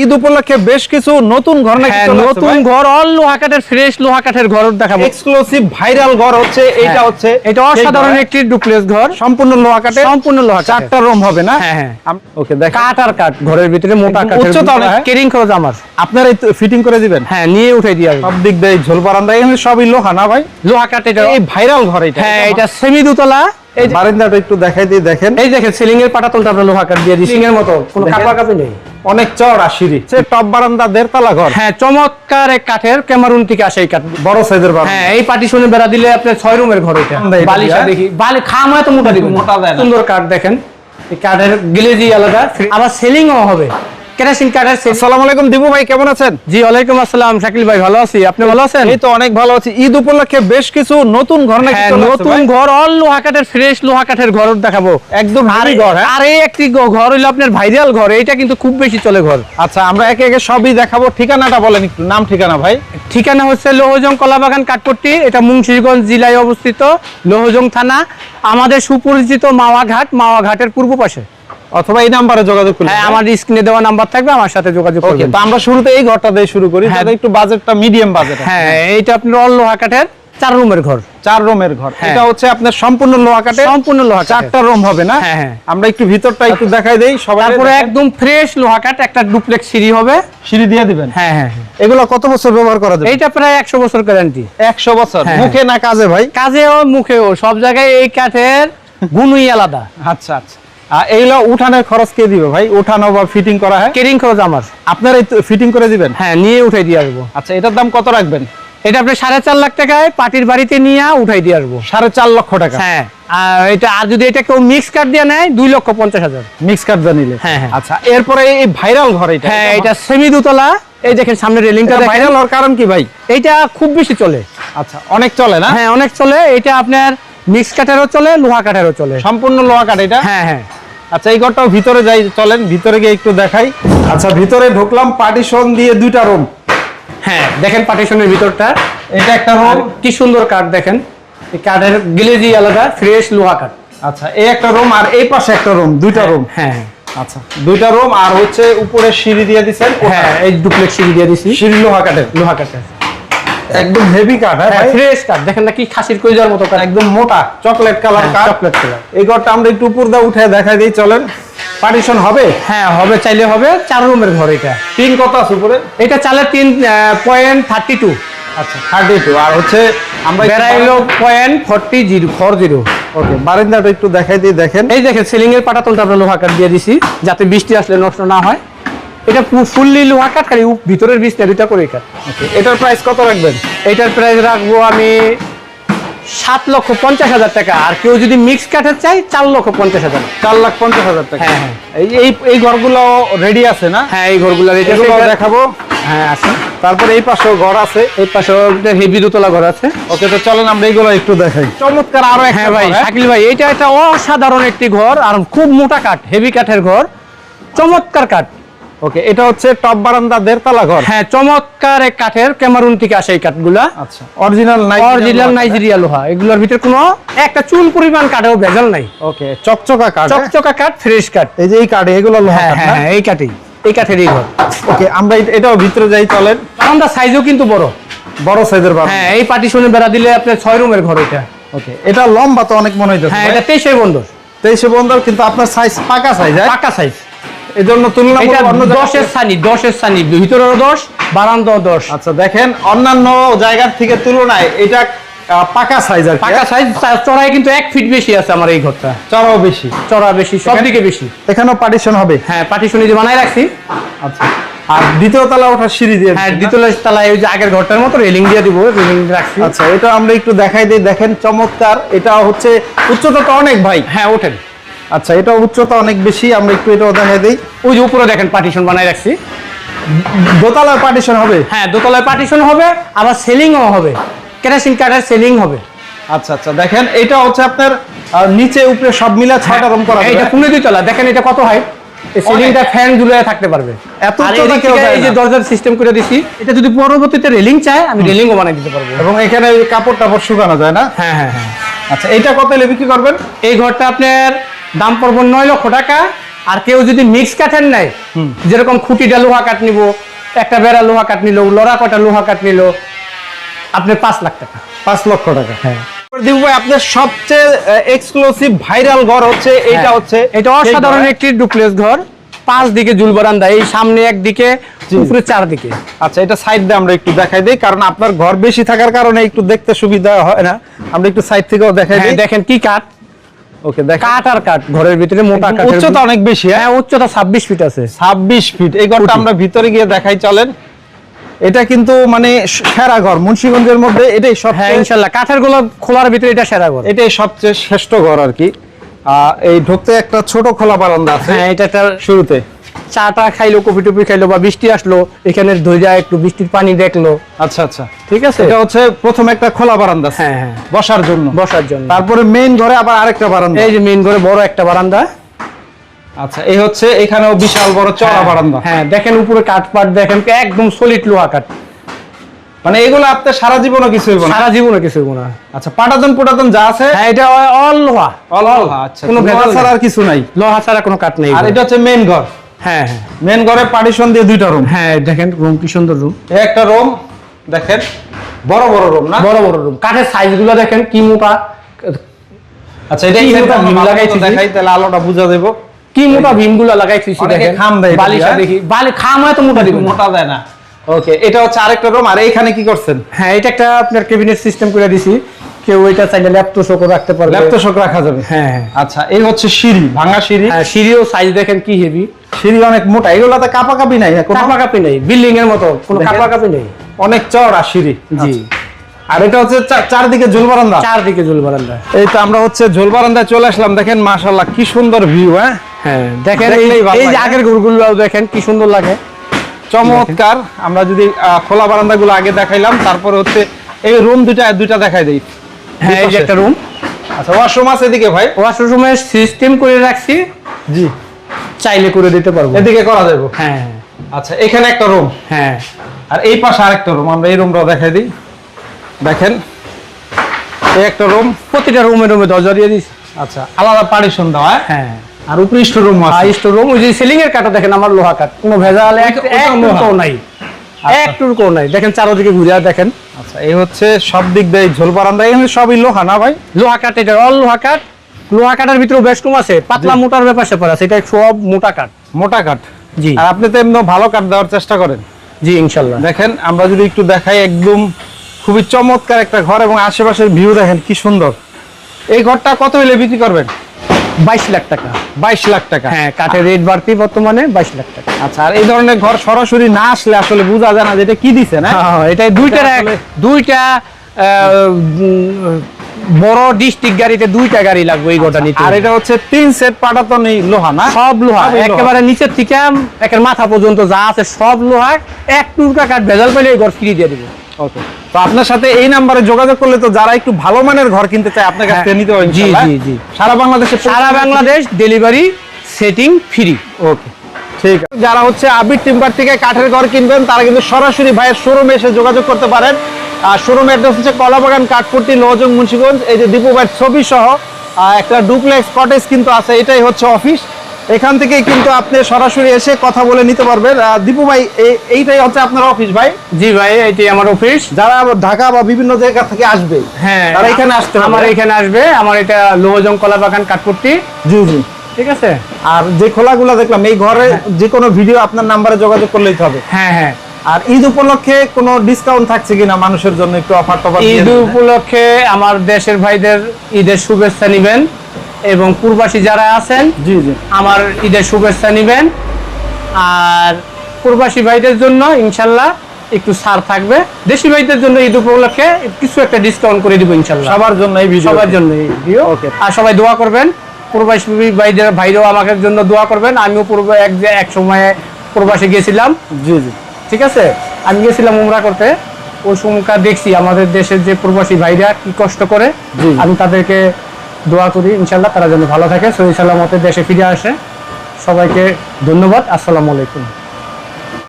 ঈদ উপলক্ষে বেশ কিছু নতুন ঘর নাকি চলে আসছে নতুন ঘর অল লোহা কাঠের ফ্রেশ লোহা কাঠের ঘর দেখাবো। এক্সক্লুসিভ ভাইরাল ঘর হচ্ছে এটা হচ্ছে এটা অসাধারণ একটি ডুপ্লেক্স ঘর, সম্পূর্ণ লোহা কাঠের, সম্পূর্ণ লোহা কাঠের। চারটা রুম হবে না? হ্যাঁ হ্যাঁ ওকে দেখেন কাঠ আর কাঠ, ঘরের ভিতরে মোটা কাঠের, উচ্চতা অনেক, কেরিং খরচ আমার। আপনারাই ফিটিং করে দিবেন? হ্যাঁ নিয়ে উঠে দিয়ে আসবো। সব দিক দিয়ে ঝোল বারান্দা এখানে সবই লোহা না ভাই? লোহা কাঠ এটা, এই ভাইরাল ঘর এটা। হ্যাঁ এটা সেমি দুতলা। এই বারান্দাটা একটু দেখাই দিই, দেখেন এই দেখেন সিলিং এর পাটাতনটা আমরা লোহা কাঠ দিয়ে দিছি, সিলিং এর মতো কোনো দেখেন। কাপাকাপি নেই। অনেক চওড়া সিঁড়ি, সে টপ বারান্দা 1.5 তলা ঘর। হ্যাঁ চমৎকার এক কাঠের, ক্যামেরুন থেকে আসে এই কাঠ, বড় সাইজের বারান্দা। হ্যাঁ এই পার্টিশনে বেড়া দিলে আপনার 6 রুমের ঘর এটা। এটা বালিশা দিয়া? দেখি বালি খামা এত মোটা দিবেন, মোটা দেয় না। সুন্দর কাঠ দেখেন, এই কাঠের গ্লেজি আলাদা, আবার সেলিংও হবে কেরাসিন কাঠের। আসসালামু আলাইকুম দিবু ভাই, কেমন আছেন? জি ওয়ালাইকুম আসসালাম শাকিল ভাই, ভালো আছি, আপনি ভালো আছেন? এই তো অনেক ভালো আছি। ঈদ উপলক্ষে বেশ কিছু নতুন ঘর নাকি হ্যাঁ চলে আসছে নতুন ভাই? ঘর অল লোহা কাঠের ফ্রেশ লোহা কাঠের ঘর দেখাবো। একদম হেভি ঘর। হ্যাঁ আর এই একটি ঘর হইলো আপনার ভাইরাল ঘর, এটা কিন্তু খুব বেশি চলে ঘর। আচ্ছা আমরা একে একে সবই দেখাবো। ঠিকানাটা বলেন একটু, নাম ঠিকানা ভাই। ঠিকানা হচ্ছে লৌহজং কলাবাগান কাঠপট্টি, এটা মুন্সিগঞ্জ জেলায় অবস্থিত, লৌহজং থানা। আমাদের সুপরিচিত মাওয়া ঘাটের পূর্ব পাশে, অথবা এই নাম্বারে যোগাযোগ করুন। হ্যাঁ আমার স্ক্রিনে দেওয়া নাম্বার থাকবে, আমার সাথে যোগাযোগ ওকে, করবেন। তো আমরা শুরুতে এই ঘরটা দিয়ে শুরু করি, হ্যাঁ। যাতে একটু বাজেটটা মিডিয়াম বাজেট। হ্যাঁ এইটা আপনার অল লোহা কাঠের 4 রুমের ঘর, 4 রুমের ঘর। হ্যাঁ। এটা হচ্ছে আপনার সম্পূর্ণ লোহা কাঠের, সম্পূর্ণ লোহা কাঠের। 4টা রুম হবে না? হ্যাঁ, হ্যাঁ। আমরা একটু ভিতরটা একটু দেখাই দেই সবাই। তারপরে একদম ফ্রেশ লোহা কাঠ, একটা ডুপ্লেক্স সিঁড়ি হবে। সিঁড়ি দিয়ে দিবেন? হ্যাঁ হ্যাঁ এগুলো কত বছর ব্যবহার করা যাবে? এইটা প্রায় 100 বছর গ্যারান্টি। 100 বছর? হ্যাঁ। মুখে না কাজে ভাই? কাজেও মুখেও সব জায়গায় এই কাঠের গুণই আলাদা। আচ্ছা আচ্ছা। আর এইগুলো উঠানের খরচ কে দিবে ভাই? উঠানো বা ফিটিং করা হয়? কেরিং খরচ আমার। আপনারাই ফিটিং করে দিবেন? হ্যাঁ নিয়ে উঠাই দিয়ে আসবো। আচ্ছা, এটার দাম কত রাখবেন? এটা আপনি 4.5 লাখ টাকায় পার্টির বাড়িতে নিয়ে উঠাই দিয়ে আসবো। 4.5 লক্ষ টাকা? হ্যাঁ আর এটা, আর যদি এটা কেউ মিক্স কাঠ দিয়ে নেয় 2,50,000 মিক্স কাঠ জানিলে। হ্যাঁ, হ্যাঁ। আচ্ছা, এরপরে এই ভাইরাল ঘর এটা। হ্যাঁ এটা সেমি দুতলা, এই দেখেন সামনে রেলিংটা দেখেন। ভাইরাল হওয়ার কারণ কি ভাই? এইটা খুব বেশি চলে। আচ্ছা, অনেক চলে না? হ্যাঁ অনেক চলে। এটা আপনার মিক্স কাঠেরও চলে, লোহা কাঠেরও চলে। সম্পূর্ণ লোহা কাঠ এটা? হ্যাঁ হ্যাঁ আচ্ছা, এই ঘরটাও ভিতরে যাই, চলেন ভিতরে গিয়ে একটু দেখাই। আচ্ছা, ভিতরে ঢুকলাম, পার্টিশন দিয়ে 2টা রুম। হ্যাঁ দেখেন পার্টিশনের ভিতরটা, এটা একটা রুম। কি সুন্দর কাঠ দেখেন, এই কাঠের গ্লেজি আলাদা, ফ্রেশ লোহা কাঠ। আচ্ছা, এই একটা রুম আর এই পাশে একটা রুম, 2টা রুম। হ্যাঁ আচ্ছা, 2টা রুম আর হচ্ছে উপরে সিঁড়ি দিয়ে দিবেন। হ্যাঁ এই ডুপ্লেক্স সিঁড়ি দিয়ে দিছি, সিঁড়ি লোহা কাঠের, লোহা কাঠের। একদম হেভি কাঠ। হ্যাঁ ভাই, ফ্রেশ কাঠ দেখেন না, কি খাসির কইজার মতো কাঠ, একদম মোটা চকলেট কালার কাঠ। Chocolate colour. এই ঘরটা আমরা একটু উপর দা উঠে দেখাই দিই, চলেন। পার্টিশন হবে? হ্যাঁ হবে, চাইলে হবে। 4 রুমের ঘর এটা। তিন কত আছে উপরে? এটা চালের 3.32, আচ্ছা 32। আর হচ্ছে আমরা বেড়াইলো 0.40। ওকে, বারান্দাটা একটু দেখাই দিই, দেখেন। এই দেখেন সিলিং এর পাটাতনটা আমরা লোহা কাঠ দিয়ে দিছি, যাতে বৃষ্টি আসলে নষ্ট না হয়। এটা ফুললি লোহা কাঠ, খালি ভিতরের বিছনা 2টা করে কাঠ। ওকে, এটার প্রাইস কত রাখবেন? এটার প্রাইস রাখবো আমি 7,50,000 টাকা। আর কেউ যদি মিক্স কাঠের চাই 4,50,000। 4,50,000 টাকা? হ্যাঁ হ্যাঁ এই ঘরগুলো রেডি আছে না? হ্যাঁ এই ঘরগুলো রেডি আছে, এগুলো দেখাবো। হ্যাঁ আছে। তারপরে এই পাশেও ঘর আছে, এই পাশে হেভি দোতলা ঘর আছে। ওকে, তো চলেন আমরা এইগুলো একটু দেখাই। চমৎকার আরো একটা হ্যাঁ ভাই ঘর, হ্যাঁ? শাকিল ভাই, এটা একটা অসাধারণ একটি ঘর, আর খুব মোটা কাঠ, হেভি কাঠের ঘর, চমৎকার কাঠ। ওকে, এটা হচ্ছে টপ বারান্দা 1.5 তলা ঘর। হ্যাঁ চমৎকার এক কাঠের, ক্যামেরুন থেকে আসে এই কাঠগুলা। আচ্ছা, অরিজিনাল নাইজেরিয়া লোহা, এগুলোর ভিতরে কোনো একটা চুল পরিমাণ কাঠেও ভেজাল নাই। ওকে, চকচকা কাঠ, চকচকা কাঠ, ফ্রেশ কাঠ। এই যে এই কাঠ, এগুলো লোহা হ্যাঁ কাঠ হ্যাঁ না? হ্যাঁ এই কাঠেই, এই কাঠেরই ঘর। ওকে, আমরা এটাও ভিতরে যাই, চলেন। বারান্দা সাইজও কিন্তু বড়, বড় সাইজের বারান্দা। হ্যাঁ এই পার্টিশনে বেড়া দিলে আপনার 6 রুমের ঘর এটা। ওকে, এটা লম্বা তো অনেক মনে হইতেছে। হ্যাঁ এটা 23 বন্দর, 23 বন্দর, কিন্তু আপনার সাইজ পাকা সাইজ, পাকা সাইজ। এজন্য তুলনা এটা 10-এর সানি, ভিতরেও 10, বারান্দাও 10। আচ্ছা, দেখেন অন্যান্য জায়গার থেকে তুলনায় এটা পাকা সাইজ, আর পাকা সাইজ, চড়াই কিন্তু 1 ফিট বেশি আছে আমার এই ঘরটা, চড়াও বেশি, চড়া বেশি, সব দিকে বেশি। এখানেও পার্টিশন হবে? হ্যাঁ পার্টিশনে যে বানাই রাখছি। আচ্ছা, আর দ্বিতীয় তলা ওঠার সিঁড়ি দিয়ে? হ্যাঁ দ্বিতীয় তলায় ওই যে আগের ঘরটার মতো রেলিং দিয়ে দিব, রেলিং রাখছি। আচ্ছা, এটা আমরা একটু দেখাই দিই, দেখেন চমৎকার। এটা হচ্ছে উচ্চতা তো অনেক ভাই। হ্যাঁ ওঠেন। আচ্ছা, এটা উচ্চতা অনেক বেশি, আমরা একটু এটাও দেখাই দিই। ওই যে উপরে দেখেন পার্টিশন বানাই রাখছি। দোতলার পার্টিশন হবে? হ্যাঁ দোতলায় পার্টিশন হবে, আবার সেলিংও হবে, কেরাসিন কাঠের সেলিং হবে। আচ্ছা আচ্ছা, দেখেন এটা হচ্ছে আপনার নিচে উপরে সব মিলা 6টা রুম করা এটা যাবে। 15 তলা, দেখেন এটা কত হাইট, এই সিলিংটা ফ্যান ঝুলিয়ে থাকতে পারবে। এত আর উচ্চতা এদিক কেউ থেকে যায় এই যে না। দরজার সিস্টেম করে দিছি, এটা যদি পরবর্তীতে রেলিং চায় আমি রেলিংও বানাই দিতে পারবো। এবং এখানে ওই কাপড় টাপড় শুকানো যায় না? হ্যাঁ হ্যাঁ হ্যাঁ। আচ্ছা, এইটা কত হলে বিক্রি করবেন? এই ঘরটা আপনার দাম পড়বে 9 লক্ষ টাকা, আর কেউ যদি মিক্স কাঠের নেয়, যেরকম খুঁটিটা লোহা কাঠ নিব, একটা বেড়া লোহা কাঠ নিল, লড়া কটা লোহা কাঠ নিল, আপনি 5 লাখ টাকা। 5 লক্ষ টাকা। হ্যাঁ দীপু ভাই, আপনার সবচেয়ে এক্সক্লুসিভ ভাইরাল ঘর হচ্ছে এইটা, হচ্ছে এটা অসাধারণ একটি ডুপ্লেক্স ঘর, 5 দিকে জুল বারান্দা, এই সামনে একদিকে, উপরে 4 দিকে। আচ্ছা, এটা সাইড দিয়ে আমরা একটু দেখাই দিই, কারণ আপনার ঘর বেশি থাকার কারণে একটু দেখতে সুবিধা হয় না, আমরা একটু সাইড থেকেও দেখাই দিই। দেখেন কি কাঠ, ওকে, দেখেন কাঠ আর কাঠ, ঘরের ভিতরে মোটা কাঠ, উচ্চতা অনেক বেশি। হ্যাঁ উচ্চতা 26 ফিট আছে। 26 ফিট। এই ঘরটা আমরা ভিতরে গিয়ে দেখাই, চলেন। এটা কিন্তু মানে সেরা ঘর মুন্সিগঞ্জের মধ্যে, এটাই সব। হ্যাঁ ইনশাআল্লাহ, কাঠের গুলো খোলার ভিতরে এটা সেরা ঘর, এটাই সবচেয়ে শ্রেষ্ঠ ঘর আর কি। এই ঢুকতে একটা ছোট খোলা বারান্দা আছে। হ্যাঁ এটা একটা শুরুতে চাটা খাইলো, কফি টফি খাইলো, বা বৃষ্টি আসলো, এখানে ধইরা একটু বৃষ্টির পানি দেখলো। আচ্ছা আচ্ছা, ঠিক আছে। এটা হচ্ছে প্রথম একটা খোলা বারান্দা। হ্যাঁ হ্যাঁ, বসার জন্য, বসার জন্য। তারপরে মেইন ঘরে আবার আরেকটা বারান্দা। এই যে মেইন ঘরে বড় একটা বারান্দা। আচ্ছা, এই হচ্ছে এখানেও বিশাল বড় চওড়া বারান্দা। হ্যাঁ দেখেন উপরে কাঠ পাট দেখেন, একদম সলিড লোহা কাঠ, মানে এগুলো আপনার সারা জীবনও কিছু হইব না। সারা জীবনে কিছু হইব না। আচ্ছা, পাটাতন যা আছে, হ্যাঁ এটা অল লোহা, অল লোহা। আচ্ছা, কোনো লোহা ভেজাল ছাড়া আর কিছু নাই, লোহা ছাড়া কোনো কাঠ নেই। আর এটা হচ্ছে মেইন ঘর। হ্যাঁ হ্যাঁ, মেইন ঘরে পার্টিশন দিয়ে 2টা রুম। হ্যাঁ দেখেন রুম কি সুন্দর রুম। এই একটা রুম দেখেন, বড় বড় রুম না, বড় বড় রুম, কাঠের সাইজ গুলো দেখেন কি মোটা। আচ্ছা, এটা কি কি মোটা ভীম লাগাইছি, দেখাই তাহলে আলোটা বুঝা দেব। কি মোটা ভীম গুলো লাগাইছি অনেকে দেখেন, খাম দেয় এটা বালিশা দিয়ে। দেখি, খাম হয় তো মোটা দিব, মোটা দেয় না। ওকে, এটা হচ্ছে আরেকটা রুম। আর এইখানে কি করছেন? হ্যাঁ এটা একটা আপনার ক্যাবিনেট সিস্টেম করে দিছি, কেউ এটা চাইলে ল্যাপটপ শো করে রাখতে পারবে, ল্যাপটপ শোক রাখা যাবে। হ্যাঁ হ্যাঁ। আচ্ছা, এই হচ্ছে সিঁড়ি, ভাঙা সিঁড়ি। হ্যাঁ সিঁড়িও সাইজ দেখেন কি হেভি, সিঁড়ি অনেক মোটা, এগুলোতে কাপাকাপি নাই, কাপাকাপি নেই, বিল্ডিং এর মতো কোনো দেখেন। কাপাকাপি নেই। অনেক চওড়া সিঁড়ি। জি। আচ্ছা। আর এটা হচ্ছে চারদিকে ঝুল বারান্দা। 4 দিকে জুল বারান্দা। এই তো আমরা হচ্ছে ঝুল বারান্দায় চলে আসলাম, দেখেন মাশাআল্লাহ কি সুন্দর ভিউ। হ্যাঁ হ্যাঁ দেখেন দেখলেই ভালো এই যে লাগে। আগের ঘরগুলো দেখেন কি সুন্দর লাগে, চমৎকার। আমরা যদি খোলা বারান্দাগুলো আগে দেখাইলাম, তারপরে হচ্ছে এই রুম দুইটা দেখাই দেই। হ্যাঁ এই যে একটা রুম। আচ্ছা, ওয়াশরুম আছে এদিকে ভাই? ওয়াশরুমের সিস্টেম করে রাখছি, জি, চাইলে করে দিতে পারবো, এদিকে করা যাবে। হ্যাঁ আচ্ছা, এখানে একটা রুম, হ্যাঁ। আর এই পাশে আরেকটা রুম, আমরা এই রুমটাও দেখাই দিই। দেখেন, এই একটা রুম, প্রতিটা রুমে দরজা দিয়ে দিছি। আচ্ছা, আলাদা পার্টিশন দেওয়া। হ্যাঁ, আর উপরিষ্ট রুম আছে। হাইস্ট রুম, ওই যে সিলিং এর কাটা দেখেন আমার লোহা কাঠ, কোনো ভেজাল একটুও নাই, একটুও নাই। দেখেন চারদিকে ঘুরে দেখেন। আচ্ছা, এই হচ্ছে সব দিক দিয়ে ঝোল বারান্দা, এখানে সবই লোহা না ভাই? লোহা কাঠ, এটা অল লোহা কাঠ। লোহা কাঠের ভিতরে বেশরুম আছে, পাতলা মোটার ব্যাপার স্যাপার আছে, এটা সব মোটা কাঠ। মোটা কাঠ। জি। আর আপনি তো এমনি ভালো কাঠ দেওয়ার চেষ্টা করেন। জি ইনশাল্লাহ। দেখেন, আমরা যদি একটু দেখাই, একদম খুবই চমৎকার একটা ঘর, এবং আশেপাশের ভিউ দেখেন কি সুন্দর। এই ঘরটা কত হইলে বিক্রি করবেন? 22 লাখ টাকা। 22 লাখ টাকা। হ্যাঁ, কাঠের রেট বাড়তি বর্তমানে 22 লাখ টাকা। আচ্ছা, আর এই ধরনের ঘর সরাসরি না আসলে আসলে বোঝা যায় না যে এটা কি দিছে না। হ্যাঁ, এটা দুইটা বড় ডিস্ট্রিক্ট গাড়িতে 2টা গাড়ি লাগবে এই ঘরটা নিতে। আর এটা হচ্ছে 3 সেট পাটাতন লোহা না? সব লোহা, সবই লোহা। একেবারে নিচের থেকে একের মাথা পর্যন্ত যা আছে সব লোহা। এক টুকরা কাঠ ভেজাল পেলে এই ঘর ফ্রি দিয়ে দিব। ওকে, তো আপনার সাথে এই নাম্বারে যোগাযোগ করলে তো যারা একটু ভালো মানের ঘর কিনতে চায় আপনার কাছ থেকে নিতে পারবেন। জি ইনশাআল্লাহ। জি জি, সারা বাংলাদেশে সারা বাংলাদেশ ডেলিভারি, সেটিং ফ্রি। ওকে, ঠিক আছে। যারা হচ্ছে আবির টিম্বার থেকে কাঠের ঘর কিনবেন, তারা কিন্তু সরাসরি ভাইয়ের শোরুমে এসে যোগাযোগ করতে পারেন। আর শোরুমের অ্যাড্রেস হচ্ছে কলাবাগান কাঠপট্টি, লোহজং, মুন্সিগঞ্জ। এই যে দীপু ভাইয়ের ছবি সহ একটা ডুপ্লেক্স কটেজ কিন্তু আছে, এটাই হচ্ছে অফিস। এখান থেকেই কিন্তু আপনি সরাসরি এসে কথা বলে নিতে পারবেন। দীপু ভাই, এইটাই হচ্ছে আপনার অফিস ভাই? জি ভাই, এটি আমার অফিস। যারা ঢাকা বা বিভিন্ন জায়গা থেকে আসবে, হ্যাঁ, তারা এখানে আসতে হবে। আমার এখানে আসবে, আমার এটা লোহজং কলাবাগান কাঠপট্টি। জি জি, ঠিক আছে। আর যে খোলাগুলো দেখলাম, এই ঘরে যে কোনো ভিডিও আপনার নাম্বারে যোগাযোগ করলেই হবে। হ্যাঁ হ্যাঁ। আর ঈদ উপলক্ষে কোনো ডিসকাউন্ট থাকছে কিনা মানুষের জন্য, একটু অফার টফার? ঈদ উপলক্ষে আমার দেশের ভাইদের ঈদের শুভেচ্ছা নিবেন, এবং প্রবাসী যারা আছেন জি জি, আমার ঈদের শুভেচ্ছা নিবেন। আর প্রবাসী ভাইদের জন্য ইনশাল্লাহ একটু ছাড় থাকবে, দেশি ভাইদের জন্য ঈদ উপলক্ষে কিছু একটা ডিসকাউন্ট করে দিব ইনশাল্লাহ। সবার জন্য এই ভিডিও, সবার জন্য এই ভিডিও। ওকে, আর সবাই দোয়া করবেন, প্রবাসী ভাইরাও আমাদের জন্য দোয়া করবেন। আমিও এক সময়ে প্রবাসে গেছিলাম। জি জি, ঠিক আছে, আমি গেছিলাম উমরা করতে। ওই সময়টা দেখছি আমাদের দেশের যে প্রবাসী ভাইরা কি কষ্ট করে। আমি তাদেরকে দোয়া করি ইনশাল্লাহ তারা যেন ভালো থাকে, সহি সালামতে দেশে ফিরে আসে। সবাইকে ধন্যবাদ। আসসালামু আলাইকুম।